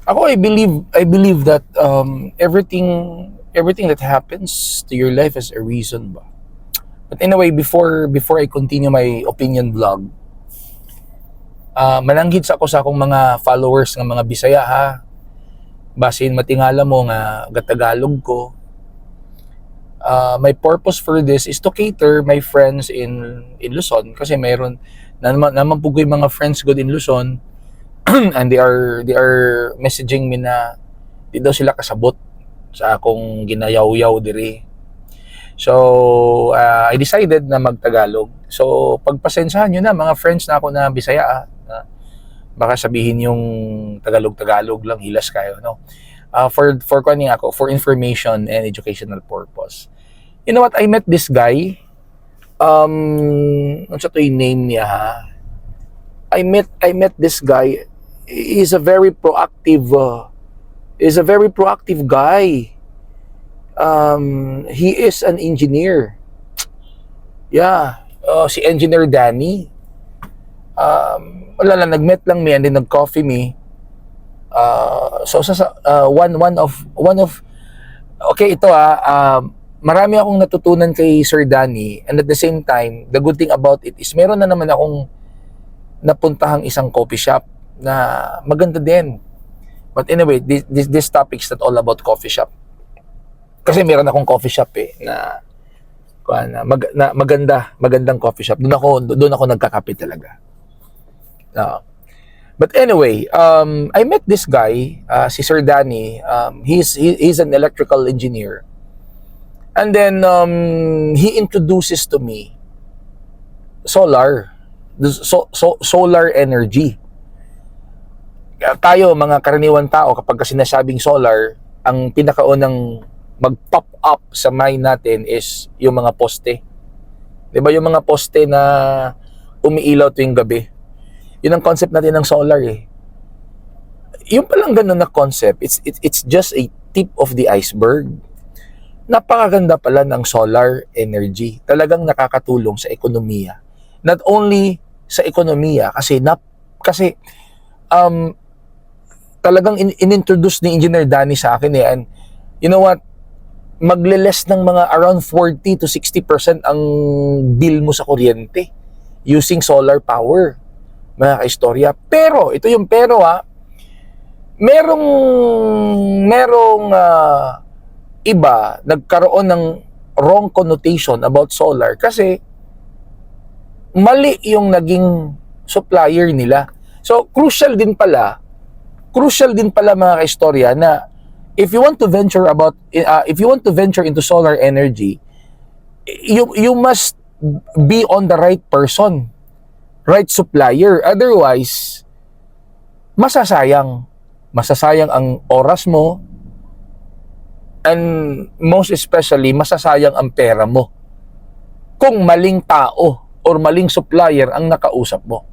Ako, I believe that everything that happens to your life has a reason ba. But anyway, before I continue my opinion vlog, mananggid sa ako sa akong mga followers ng mga Bisaya ha. Basin matingala mo nga gatagalog ko. My purpose for this is to cater my friends in Luzon kasi mayroon naman po yung mga friends good in Luzon and they are messaging me na di daw sila kasabot sa akong ginayaw-yaw diri. So, I decided na magtagalog. So, pagpasensyahan nyo na mga friends na ako na Bisaya baka sabihin yung Tagalog-Tagalog lang, hilas kayo, no? For kuning ako, for information and educational purpose. You know what? I met this guy. Ano siya to yung name niya ha? I met this guy. He's a very proactive guy. He is an engineer. Yeah, si Engineer Danny. Wala lang, nag-met lang me and then nag-coffee me. So one of okay, ito marami akong natutunan kay Sir Danny, and at the same time, the good thing about it is meron na naman akong napuntahang isang coffee shop na maganda din. But anyway, this topic is not all about coffee shop. Kasi meron akong coffee shop magandang coffee shop. Doon ako nagkakape talaga. But anyway, I met this guy, si Sir Danny. He's an electrical engineer. And then he introduces to me solar. Solar energy. Tayo mga karaniwan tao kapag sinasabing solar, ang pinakaunang mag-pop up sa mind natin is yung mga poste. 'Di ba yung mga poste na umiilaw tuwing gabi? Yun ang concept natin ng solar eh. Yung palang ganun na concept, it's just a tip of the iceberg. Napakaganda pala ng solar energy. Talagang nakakatulong sa ekonomiya. Not only sa ekonomiya kasi talagang inintroduce ni Engineer Danny sa akin and you know what, magle-less ng mga around 40 to 60% ang bill mo sa kuryente using solar power, mga kaistorya. Pero ito yung merong iba nagkaroon ng wrong connotation about solar kasi mali yung naging supplier nila. So crucial din pala mga kaistorya na if you want to venture into solar energy, you must be on the right person, right supplier. Otherwise, masasayang ang oras mo, and most especially masasayang ang pera mo kung maling tao or maling supplier ang nakausap mo.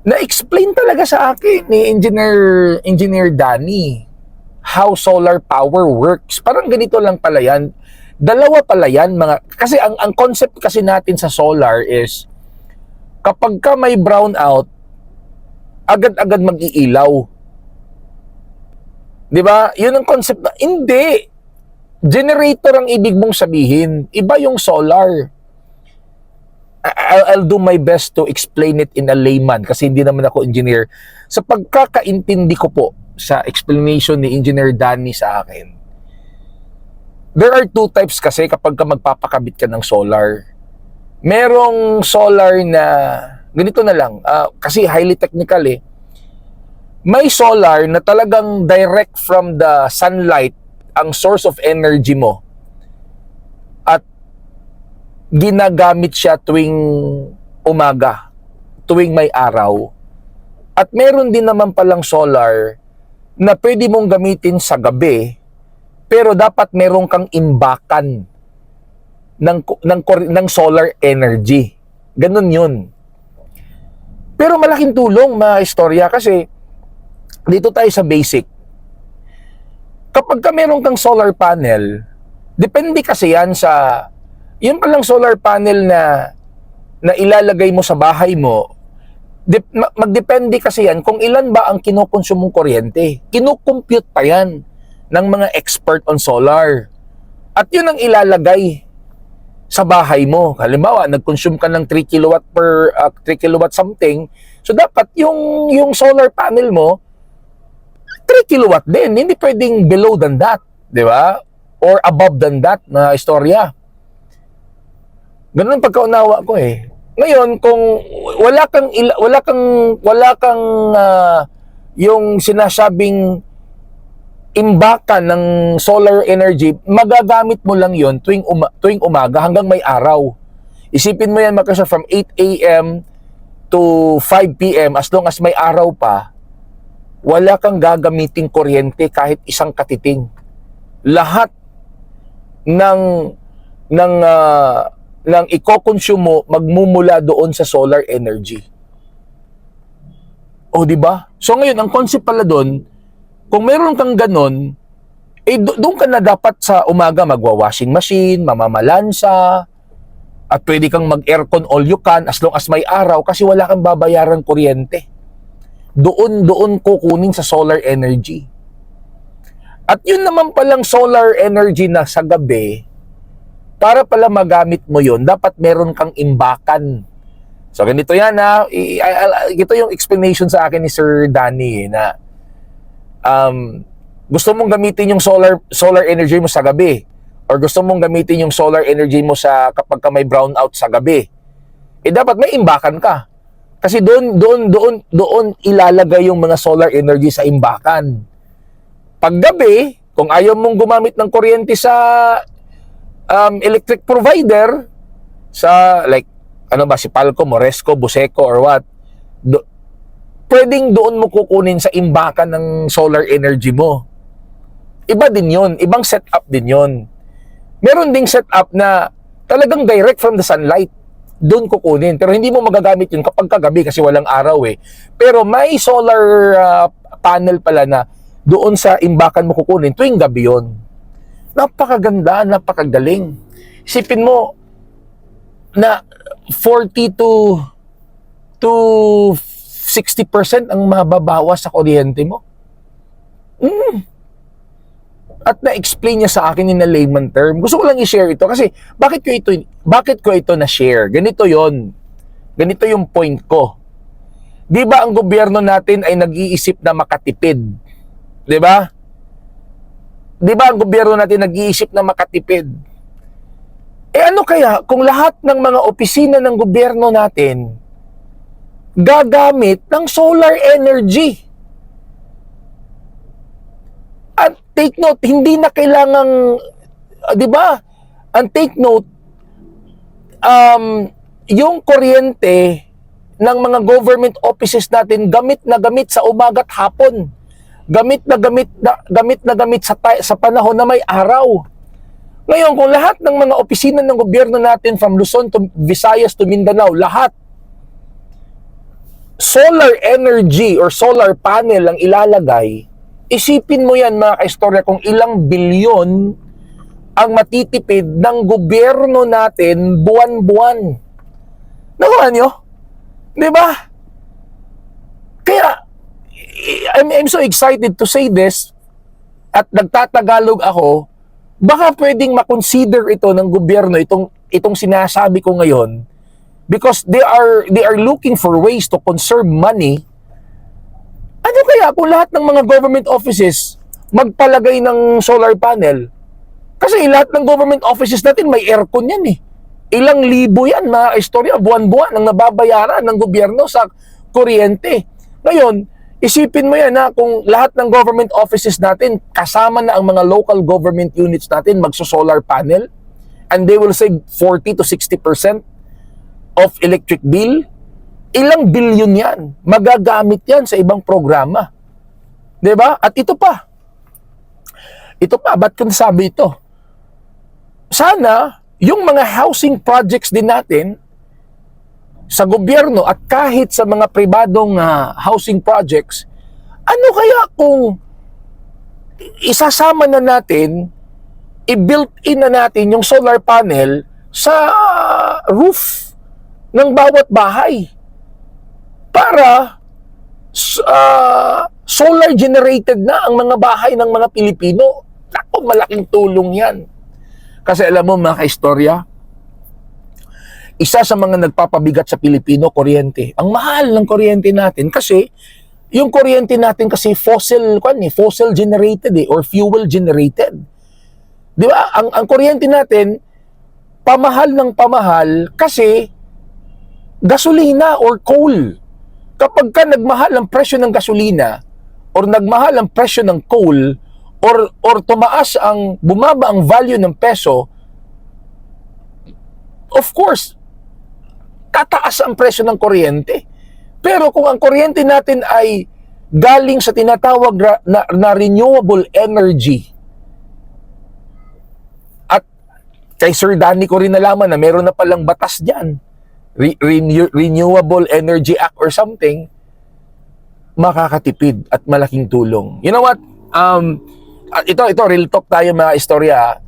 Na-explain talaga sa akin ni Engineer Danny how solar power works. Parang ganito lang pala yan. Dalawa pala yan kasi ang concept kasi natin sa solar is kapag ka may brownout, agad-agad mag-iilaw. 'Di ba? 'Yun ang concept na hindi. Generator ang ibig mong sabihin. Iba yung solar. I'll do my best to explain it in a layman kasi hindi naman ako engineer. Sa pagkakaintindi ko po sa explanation ni Engineer Danny sa akin, there are two types kasi kapag ka magpapakabit ka ng solar. Merong solar na ganito na lang, kasi highly technical eh. May solar na talagang direct from the sunlight ang source of energy mo at ginagamit siya tuwing umaga, tuwing may araw. At meron din naman palang solar na pwede mong gamitin sa gabi pero dapat meron kang imbakan ng solar energy. Ganun yun. Pero malaking tulong mga istorya kasi dito tayo sa basic. Kapag ka meron kang solar panel, depende kasi yan sa yun palang solar panel na ilalagay mo sa bahay mo, magdepende kasi yan kung ilan ba ang kinokonsumong kuryente. Kinukompute pa yan ng mga expert on solar. At yun ang ilalagay sa bahay mo. Halimbawa, nag-consume ka ng 3 kilowatt per 3 kilowatt something. So dapat yung solar panel mo 3 kilowatt din. Hindi pwedeng below than that, 'di ba? Or above than that na istorya. Ganun ang pagkaunawa ko eh. Ngayon, kung wala kang yung sinasabing imbakan ng solar energy, magagamit mo lang yon tuwing umaga hanggang may araw. Isipin mo yan, Marcos, from 8 a.m. to 5 p.m. as long as may araw pa, wala kang gagamiting kuryente kahit isang katiting. Lahat ng iko-consume mo magmumula doon sa solar energy. O di ba? So ngayon ang concept pala doon, kung meron kang ganon, doon ka na dapat sa umaga magwa-washing machine, mamamalansa, at pwede kang mag-aircon all you can as long as may araw kasi wala kang babayaran kuryente. Doon kukunin sa solar energy. At yun naman palang solar energy na sa gabi, para pala magamit mo yun, dapat meron kang imbakan. So ganito yan ha, ito yung explanation sa akin ni Sir Danny na gusto mong gamitin yung solar energy mo sa gabi or gusto mong gamitin yung solar energy mo sa kapag ka may brownout sa gabi, dapat may imbakan ka. Kasi doon ilalagay yung mga solar energy sa imbakan. Pag gabi, kung ayaw mong gumamit ng kuryente sa electric provider, sa like, si Palco, Moresco, Buseco, or what, pwedeng doon mo kukunin sa imbakan ng solar energy mo. Iba din yon, ibang setup din yon. Meron ding setup na talagang direct from the sunlight, doon kukunin. Pero hindi mo magagamit yun kapag kagabi kasi walang araw eh. Pero may solar panel pala na doon sa imbakan mo kukunin tuwing gabi yon. Napakaganda, napakagaling. Isipin mo na 40 to 60% ang mababawas sa kuryente mo. At na-explain niya sa akin in a layman term. Gusto ko lang i-share ito kasi bakit ko ito na-share? Ganito yon. Ganito yung point ko. Di ba ang gobyerno natin ay nag-iisip na makatipid? Di ba? Di ba ang gobyerno natin nag-iisip na makatipid? Ano kaya kung lahat ng mga opisina ng gobyerno natin gagamit ng solar energy? At take note, hindi na kailangang, di ba? Ang take note, yung kuryente ng mga government offices natin gamit na gamit sa umaga at hapon. Gamit na gamit sa panahon na may araw. Ngayon, kung lahat ng mga opisina ng gobyerno natin from Luzon to Visayas to Mindanao, lahat solar energy or solar panel ang ilalagay, isipin mo yan mga kaistorya kung ilang bilyon ang matitipid ng gobyerno natin buwan-buwan. Nakuha nyo? Diba? Kaya, I'm so excited to say this at nagtatagalog ako, baka pwedeng makonsider ito ng gobyerno, itong sinasabi ko ngayon, because they are looking for ways to conserve money. Ano kaya kung lahat ng mga government offices magpalagay ng solar panel? Kasi lahat ng government offices natin may aircon yan eh. Ilang libo yan na istorya, buwan-buwan ang nababayaran ng gobyerno sa kuryente. Ngayon, isipin mo yan na kung lahat ng government offices natin, kasama na ang mga local government units natin magso-solar panel, and they will save 40 to 60% of electric bill, ilang bilyon yan. Magagamit yan sa ibang programa. Diba? At ito pa, ba't ko nasabi ito? Sana, yung mga housing projects din natin, sa gobyerno at kahit sa mga pribadong housing projects, ano kaya kung isasama na natin, i-built-in na natin yung solar panel sa roof ng bawat bahay? para solar generated na ang mga bahay ng mga Pilipino. Ako, malaking tulong yan. Kasi alam mo mga kaistorya, isa sa mga nagpapabigat sa Pilipino, kuryente. Ang mahal ng kuryente natin kasi yung kuryente natin kasi fossil generated or fuel generated. Di ba? Ang kuryente natin, pamahal ng pamahal kasi gasolina or coal. Kapag ka nagmahal ang presyo ng gasolina or nagmahal ang presyo ng coal or bumaba ang value ng peso, of course, tataas ang presyo ng kuryente. Pero kung ang kuryente natin ay galing sa tinatawag na renewable energy, at kay Sir Danny ko rin nalaman na meron na palang batas dyan, Renewable Energy Act or something, makakatipid at malaking tulong. You know what? Ito real talk tayo mga istorya.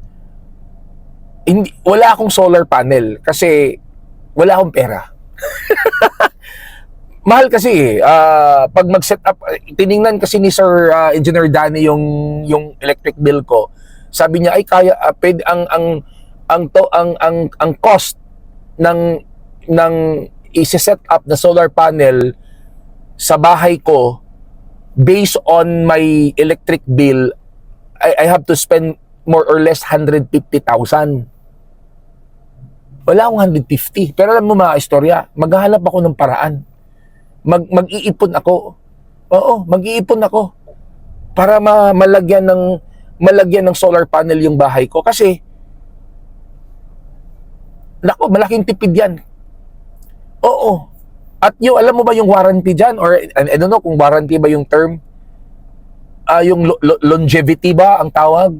Wala akong solar panel kasi wala akong pera. Mahal kasi pag mag-set up, tiningnan kasi ni Sir Engineer Danny yung electric bill ko. Sabi niya ay kaya pwede ang cost ng i-set up na solar panel sa bahay ko based on my electric bill, I have to spend more or less 150,000. Wala akong 150. Pero alam mo mga istorya, maghahanap ako ng paraan. Mag-iipon ako. Oo, mag-iipon ako para malagyan ng solar panel yung bahay ko kasi nako, malaking tipid yan. Oo. At alam mo ba yung warranty dyan? Or I don't know kung warranty ba yung term. Yung longevity ba ang tawag?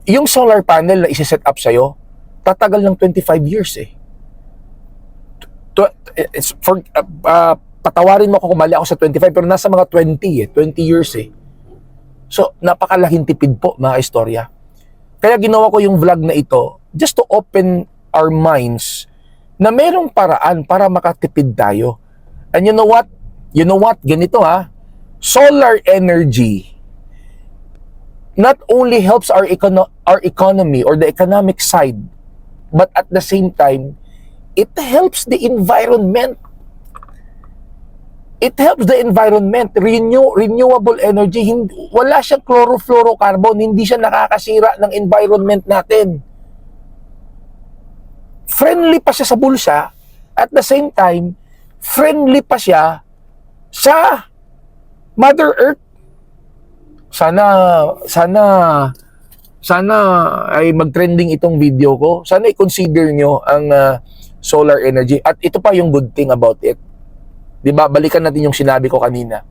Yung solar panel na isi-set up sa'yo, tatagal ng 25 years eh. Patawarin mo ako kung mali ako sa 25, pero nasa mga 20 years eh. So, napakalaking tipid po mga istorya. Kaya ginawa ko yung vlog na ito just to open our minds na merong paraan para makatipid tayo. And you know what? Ganito ha. Solar energy not only helps our economy or the economic side, but at the same time, it helps the environment. It helps the environment. Renewable energy. Wala siyang chlorofluorocarbon. Hindi siya nakakasira ng environment natin. Friendly pa siya sa bulsa, at the same time, friendly pa siya sa Mother Earth. Sana ay mag-trending itong video ko. Sana i-consider nyo ang solar energy. At ito pa yung good thing about it. Diba? Balikan natin yung sinabi ko kanina.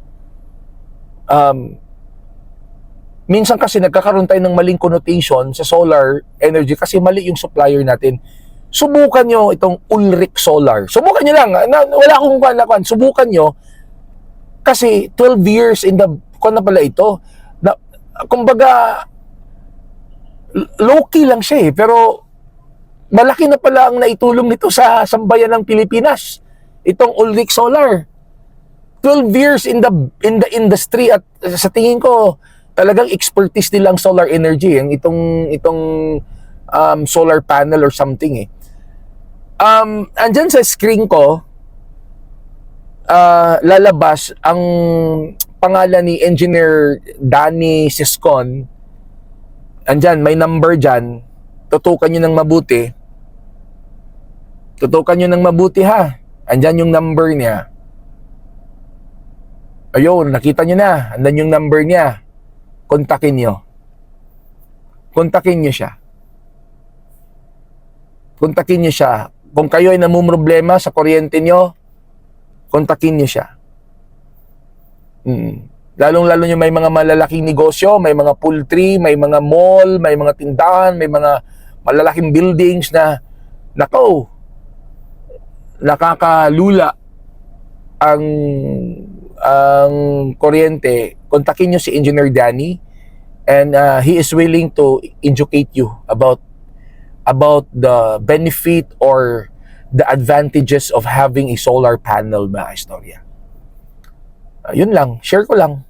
Minsan kasi nagkakaroon tayo ng maling connotation sa solar energy kasi mali yung supplier natin. Subukan nyo itong Ulrich Solar. Subukan nyo lang. Wala akong kuwan. Subukan nyo. Kasi 12 years in the... Kung na pala ito. Kumbaga, low-key lang siya eh. Pero, malaki na pala ang naitulong nito sa sambayan ng Pilipinas. Itong Ulrich Solar. 12 years in the industry at sa tingin ko, talagang expertise nilang solar energy. Itong solar panel or something eh. Andyan sa screen ko, lalabas ang pangalan ni Engineer Danny Siscon. Andyan, may number dyan. Tutukan nyo ng mabuti. Tutukan nyo ng mabuti ha. Andyan yung number niya. Ayun, nakita nyo na. Andyan yung number niya. Kontakin nyo. Kontakin nyo siya. Kontakin nyo siya. Kung kayo ay namumroblema sa kuryente nyo, kontakin nyo siya. Lalong-lalo nyo may mga malalaking negosyo, may mga poultry, may mga mall, may mga tindahan, may mga malalaking buildings na, nako, nakakalula ang kuryente. Kontakin nyo si Engineer Danny and he is willing to educate you about the benefit or the advantages of having a solar panel, mga istorya. Yun lang, share ko lang.